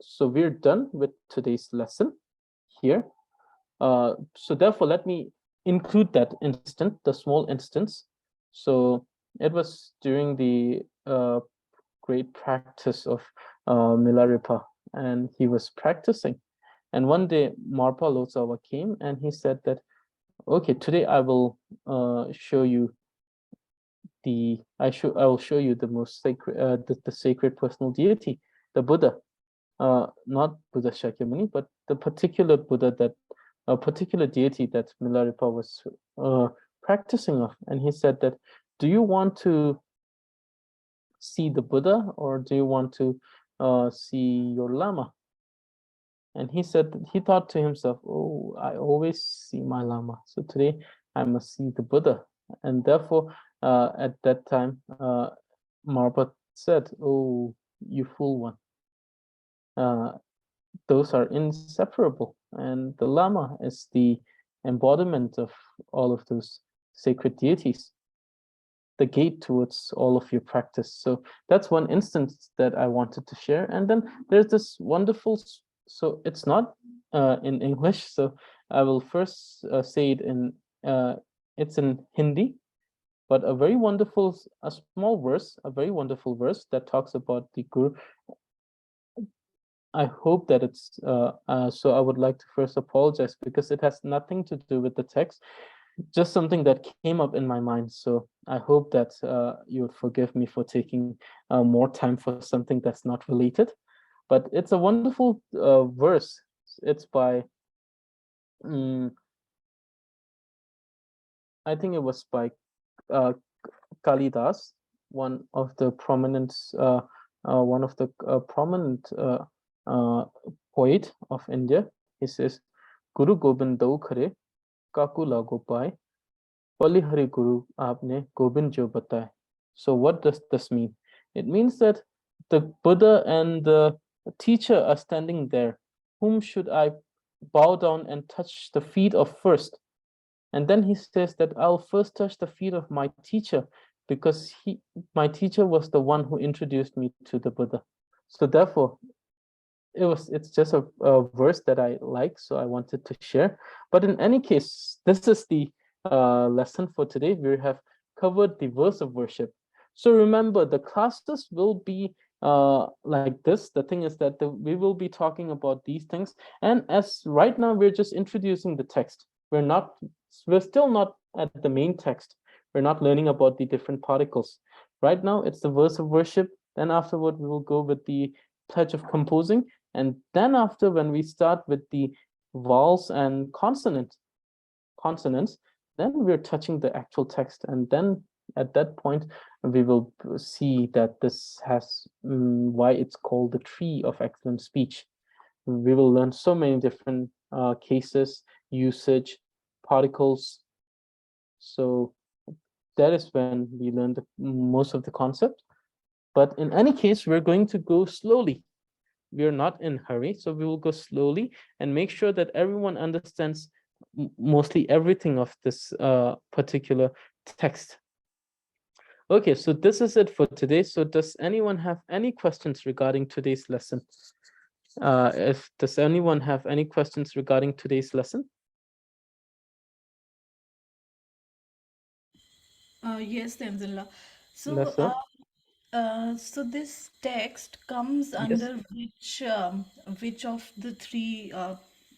so we're done with today's lesson here. So therefore, let me include that instant, the small instance. So it was during the great practice of Milarepa, and he was practicing. And one day, Marpa Lotsawa came and he said that, okay, today I will show you I will show you the most sacred, the sacred personal deity, the Buddha. Not Buddha Shakyamuni, but the particular Buddha that a particular deity that Milarepa was practicing of. And he said that, do you want to see the Buddha or do you want to see your Lama? And he said, he thought to himself, oh, I always see my Lama. So today I must see the Buddha. And therefore, at that time, Marpa said, "Oh, you fool one. Those are inseparable, and the Lama is the embodiment of all of those sacred deities, the gate towards all of your practice." So that's one instance that I wanted to share. And then there's this wonderful, so it's not in English, so I will first say it in, it's in Hindi, but a very wonderful, a small verse, a very wonderful verse that talks about the Guru. I hope that it's, so I would like to first apologize because it has nothing to do with the text, just something that came up in my mind. So I hope that you would forgive me for taking more time for something that's not related. But it's a wonderful verse. It's by, I think it was by Kalidas, one of the prominent poet of India. He says, "Guru Gobind dau khare, kaku lago pai, pali hari Guru aapne Gobind jo bataye." So what does this mean? It means that the Buddha and the teacher are standing there. Whom should I bow down and touch the feet of first? And then he says that I'll first touch the feet of my teacher, because my teacher was the one who introduced me to the Buddha. So therefore, it's just a verse that I like, so I wanted to share. But in any case, this is the lesson for today. We have covered the verse of worship. So remember, the classes will be like this. The thing is that we will be talking about these things. And as right now, we're just introducing the text. We're still not at the main text. We're not learning about the different particles. Right now, it's the verse of worship. Then afterward, we will go with the pledge of composing. And then after, when we start with the vowels and consonants, then we're touching the actual text. And then at that point, we will see that this has why it's called the tree of excellent speech. We will learn so many different cases, usage, particles. So that is when we learn most of the concept. But in any case, we're going to go slowly. We're not in a hurry, so we will go slowly and make sure that everyone understands mostly everything of this particular text. Okay, so this is it for today. So does anyone have any questions regarding today's lesson? Does anyone have any questions regarding today's lesson? Yes, Tanzila. So, Yes, sir. so this text comes Yes. under which of the three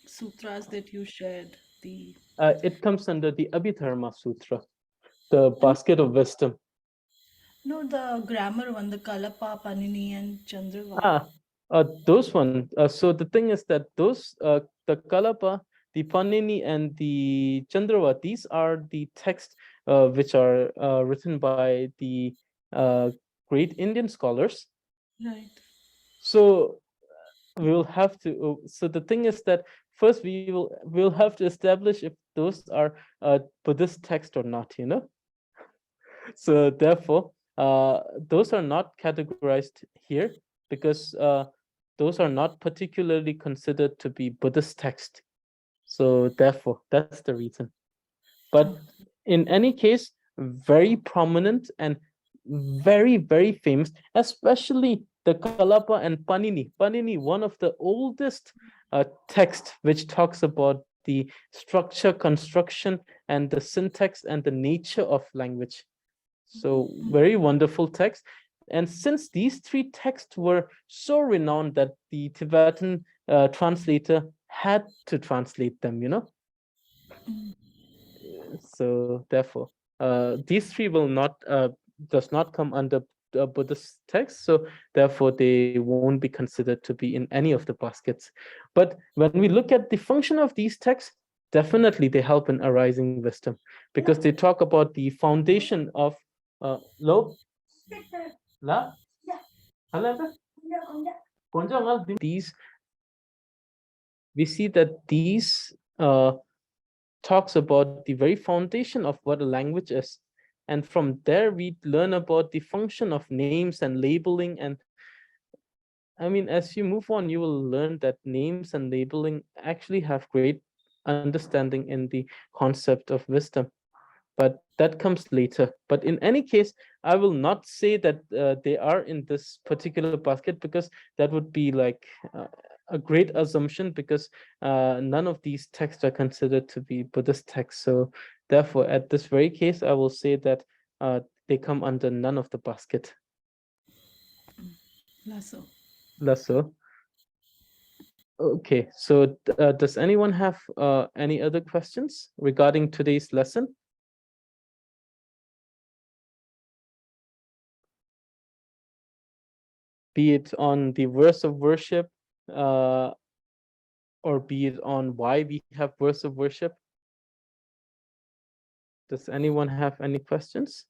sutras that you shared? The It comes under the Abhidharma Sutra, the and basket of wisdom. no, the grammar one, the Kalapa, Panini, and Chandrava. Ah, those one. So the thing is that those, the Kalapa, the Panini, and the Chandrava, these are the texts which are written by the uh, great Indian scholars. Right. So we will have to. So the thing is that first we'll have to establish if those are Buddhist text or not. So therefore, those are not categorized here because those are not particularly considered to be Buddhist text. So therefore, that's the reason. But Okay. in any case, very prominent and very, very famous, especially the Kalapa and Panini. Panini, one of the oldest text which talks about the structure, construction, and the syntax and the nature of language. So very wonderful text. And since these three texts were so renowned that the Tibetan translator had to translate them. So therefore, these three will not does not come under Buddhist text. So therefore, they won't be considered to be in any of the baskets. But when we look at the function of these texts, definitely they help in arising wisdom because they talk about the foundation of lo la these we see that these talks about the very foundation of what a language is. And from there, we learn about the function of names and labeling. And I mean, as you move on, you will learn that names and labeling actually have great understanding in the concept of wisdom. But that comes later. But in any case, I will not say that they are in this particular basket, because that would be like a great assumption, because none of these texts are considered to be Buddhist texts. So therefore, at this very case, I will say that they come under none of the basket. Lasso. Lasso. Okay, so does anyone have any other questions regarding today's lesson? Be it on the verse of worship, or be it on why we have verse of worship. Does anyone have any questions?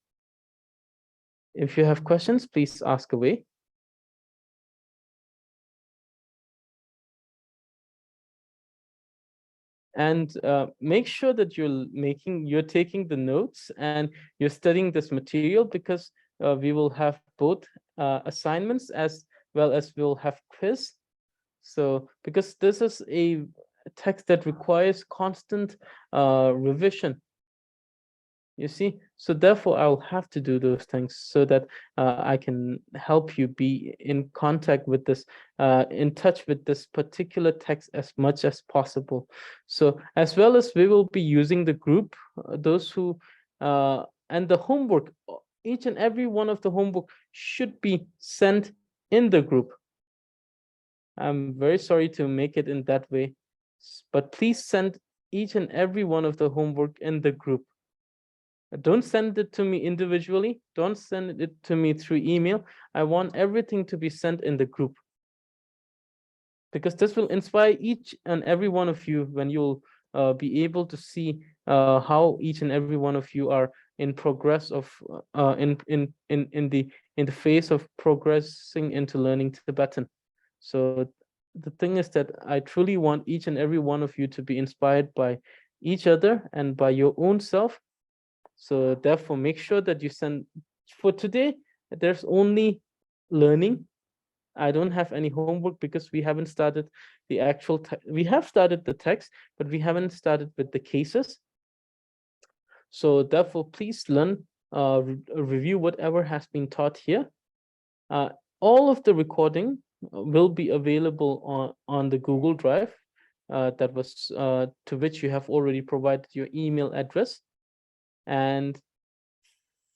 If you have questions, please ask away. And make sure that you're taking the notes and you're studying this material, because we will have both assignments as well as we'll have quiz. So because this is a text that requires constant revision, you see, so therefore I'll have to do those things so that I can help you be in contact with this, in touch with this particular text as much as possible. So as well as we will be using the group, those who, and the homework, each and every one of the homework should be sent in the group. I'm very sorry to make it in that way, but please send each and every one of the homework in the group. Don't send it to me individually. Don't send it to me through email. I want everything to be sent in the group, because this will inspire each and every one of you when you'll be able to see how each and every one of you are in progress of in the phase of progressing into learning Tibetan. So the thing is that I truly want each and every one of you to be inspired by each other and by your own self. So therefore, make sure that you send. For today, there's only learning. I don't have any homework because we haven't started the actual we have started the text, but we haven't started with the cases. So therefore, please learn, review whatever has been taught here. All of the recording will be available on the Google Drive that was to which you have already provided your email address. And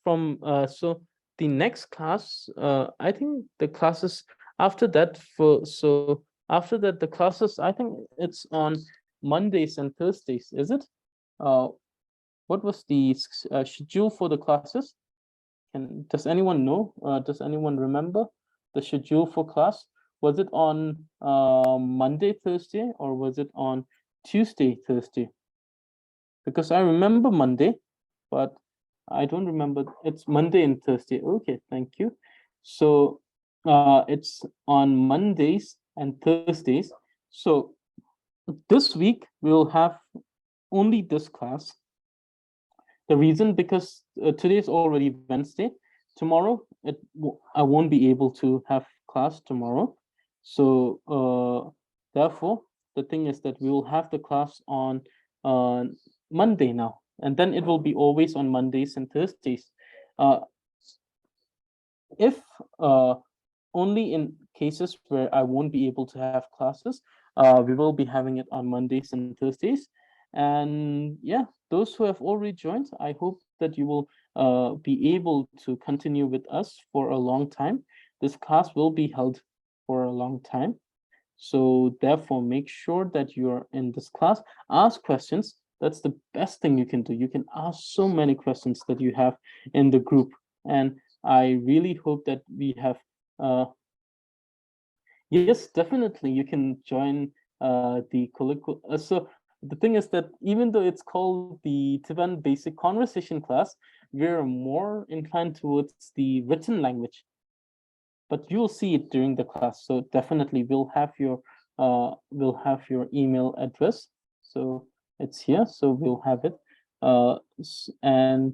from so the next class, I think the classes after that, after that the classes, I think it's on Mondays and Thursdays, is it? What was the schedule for the classes? Does anyone know? Does anyone remember the schedule for class? Was it on Monday, Thursday, or was it on Tuesday, Thursday? Because I remember Monday, but I don't remember. It's Monday and Thursday. Okay, thank you. So it's on Mondays and Thursdays. So this week we'll have only this class. The reason, because today is already Wednesday. Tomorrow I won't be able to have class tomorrow. So therefore, the thing is that we will have the class on Monday now, and then it will be always on Mondays and Thursdays. If only in cases where I won't be able to have classes, we will be having it on Mondays and Thursdays. And yeah, those who have already joined, I hope that you will be able to continue with us for a long time. This class will be held for a long time. So therefore, make sure that you're in this class. Ask questions. That's the best thing you can do. You can ask so many questions that you have in the group. And I really hope that we have, yes, definitely, you can join the colloquial. So the thing is that even though it's called the Tibetan Basic Conversation class, we're more inclined towards the written language. But you'll see it during the class. So definitely we'll have your email address. So It's here, so we'll have it. And